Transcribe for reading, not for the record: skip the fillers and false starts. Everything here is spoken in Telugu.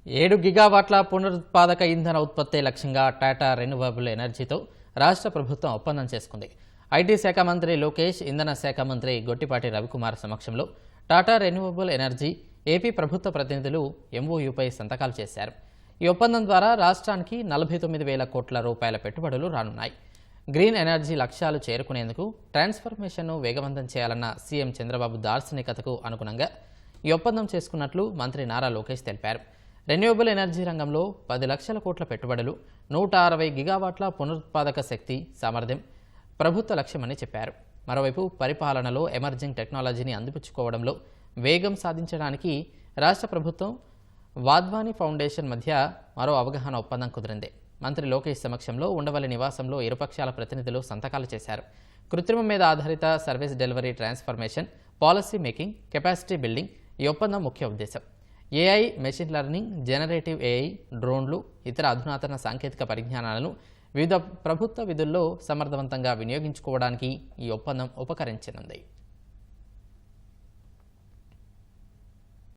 7 గిగావాట్ల పునరుత్పాదక ఇంధన ఉత్పత్తి లక్ష్యంగా టాటా రెన్యూవబుల్ ఎనర్జీతో రాష్ట్ర ప్రభుత్వం ఒప్పందం చేసుకుంది. ఐటీ శాఖ మంత్రి లోకేష్, ఇంధన శాఖ మంత్రి గొట్టిపాటి రవికుమార్ సమక్షంలో టాటా రెన్యూవబుల్ ఎనర్జీ, ఏపీ ప్రభుత్వ ప్రతినిధులు ఎంఓయూపై సంతకాలు చేశారు. ఈ ఒప్పందం ద్వారా రాష్ట్రానికి 49,000 కోట్ల రూపాయల పెట్టుబడులు రానున్నాయి. గ్రీన్ ఎనర్జీ లక్ష్యాలు చేరుకునేందుకు ట్రాన్స్ఫర్మేషన్ను వేగవంతం చేయాలన్న సీఎం చంద్రబాబు దార్శనికతకు అనుగుణంగా ఈ ఒప్పందం చేసుకున్నట్లు మంత్రి నారా లోకేష్ తెలిపారు. రెన్యూవబుల్ ఎనర్జీ రంగంలో 10 లక్షల కోట్ల పెట్టుబడులు, 160 గిగావాట్ల పునరుత్పాదక శక్తి సామర్థ్యం ప్రభుత్వ లక్ష్యమని చెప్పారు. మరోవైపు పరిపాలనలో ఎమర్జింగ్ టెక్నాలజీని అందిపుచ్చుకోవడంలో వేగం సాధించడానికి రాష్ట్ర ప్రభుత్వం, వాద్వానీ ఫౌండేషన్ మధ్య మరో అవగాహన ఒప్పందం కుదిరింది. మంత్రి లోకేష్ సమక్షంలో ఉండవల్లి నివాసంలో ఇరుపక్షాల ప్రతినిధులు సంతకాలు చేశారు. కృత్రిమం మీద ఆధారిత service delivery, transformation, policy making, capacity building ఈ ఒప్పందం ముఖ్య ఉద్దేశం. AI, machine learning, generative AI, డ్రోన్లు, ఇతర అధునాతన సాంకేతిక పరిజ్ఞానాలను వివిధ ప్రభుత్వ విధుల్లో సమర్థవంతంగా వినియోగించుకోవడానికి ఈ ఒప్పందం ఉపకరించనుంది.